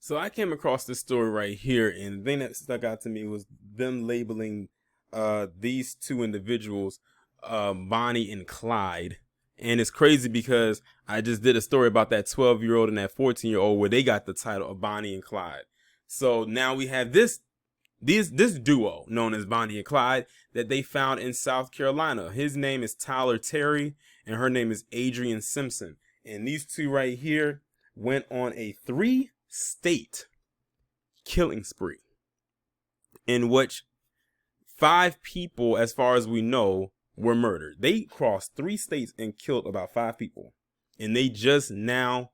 So I came across this story right here, and the thing that stuck out to me was them labeling these two individuals Bonnie and Clyde. And it's crazy because I just did a story about that 12-year-old and that 14-year-old where they got the title of Bonnie and Clyde. So now we have this duo known as Bonnie and Clyde that they found in South Carolina. His name is Tyler Terry and her name is Adrienne Simpson. And these two right here went on a 3-state killing spree in which 5 people, as far as we know, were murdered. They crossed 3 states and killed about 5 people, and they just now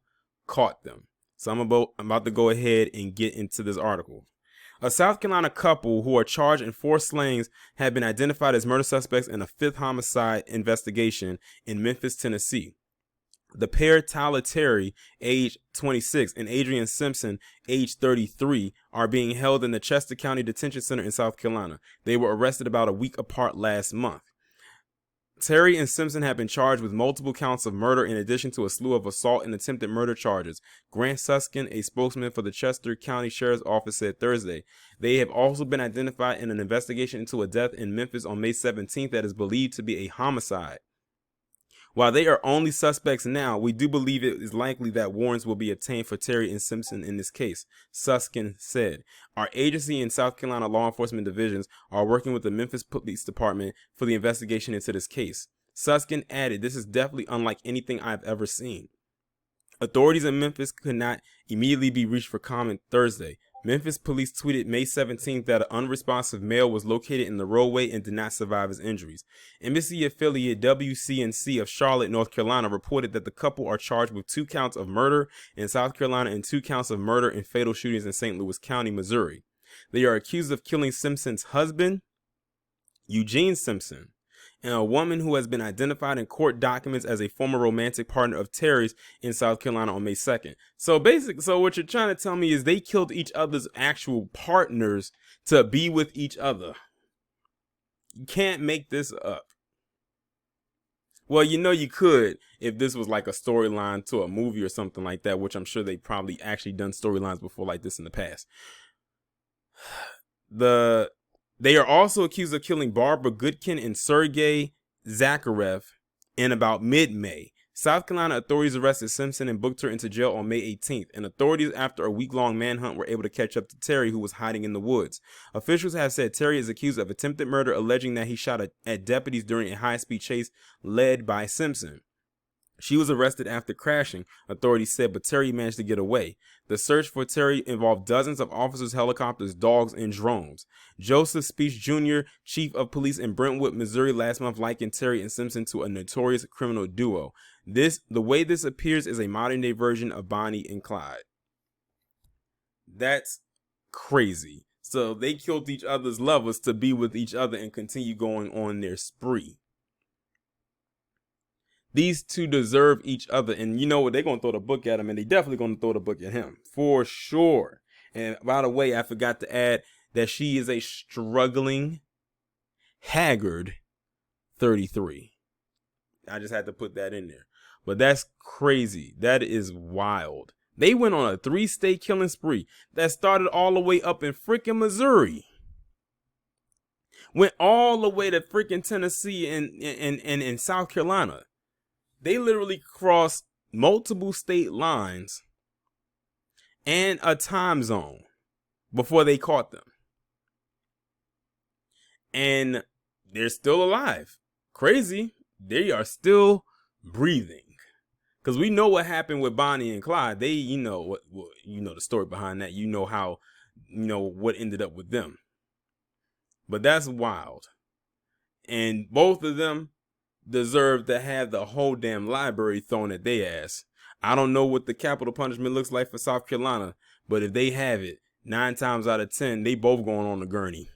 caught them. So I'm about to go ahead and get into this article. A South Carolina couple who are charged in 4 slayings have been identified as murder suspects in a 5th homicide investigation in Memphis, Tennessee. The pair, Tyler Terry, age 26, and Adrienne Simpson, age 33, are being held in the Chester County Detention Center in South Carolina. They were arrested about a week apart last month. Terry and Simpson have been charged with multiple counts of murder in addition to a slew of assault and attempted murder charges. Grant Suskin, a spokesman for the Chester County Sheriff's Office, said Thursday. They have also been identified in an investigation into a death in Memphis on May 17th that is believed to be a homicide. While they are only suspects now, we do believe it is likely that warrants will be obtained for Terry and Simpson in this case, Suskin said. Our agency and South Carolina law enforcement divisions are working with the Memphis Police Department for the investigation into this case. Suskin added, "This is definitely unlike anything I've ever seen." Authorities in Memphis could not immediately be reached for comment Thursday. Memphis police tweeted May 17th that an unresponsive male was located in the roadway and did not survive his injuries. Embassy affiliate WCNC of Charlotte, North Carolina reported that the couple are charged with 2 counts of murder in South Carolina and 2 counts of murder and fatal shootings in St. Louis County, Missouri. They are accused of killing Simpson's husband, Eugene Simpson, and a woman who has been identified in court documents as a former romantic partner of Terry's in South Carolina on May 2nd. So what you're trying to tell me is they killed each other's actual partners to be with each other. You can't make this up. Well, you could if this was like a storyline to a movie or something like that, which I'm sure they probably actually done storylines before like this in the past. They are also accused of killing Barbara Goodkin and Sergei Zakharev in about mid-May. South Carolina authorities arrested Simpson and booked her into jail on May 18th, and authorities, after a week-long manhunt, were able to catch up to Terry, who was hiding in the woods. Officials have said Terry is accused of attempted murder, alleging that he shot at deputies during a high-speed chase led by Simpson. She was arrested after crashing, authorities said, but Terry managed to get away. The search for Terry involved dozens of officers, helicopters, dogs, and drones. Joseph Speech Jr., chief of police in Brentwood, Missouri, last month likened Terry and Simpson to a notorious criminal duo. The way this appears is a modern-day version of Bonnie and Clyde. That's crazy. So they killed each other's lovers to be with each other and continue going on their spree. These two deserve each other, and you know what? They're going to throw the book at him, and they definitely going to throw the book at him, for sure. And by the way, I forgot to add that she is a struggling, haggard 33. I just had to put that in there. But that's crazy. That is wild. They went on a 3-state killing spree that started all the way up in freaking Missouri. Went all the way to freaking Tennessee and South Carolina. They literally crossed multiple state lines and a time zone before they caught them. And they're still alive. Crazy. They are still breathing. Because we know what happened with Bonnie and Clyde. They, the story behind that. You know how, what ended up with them. But that's wild. And both of them deserve to have the whole damn library thrown at their ass. I don't know what the capital punishment looks like for South Carolina, but if they have it, 9 times out of 10, they both going on the gurney.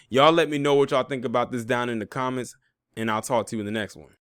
Y'all let me know what y'all think about this down in the comments, and I'll talk to you in the next one.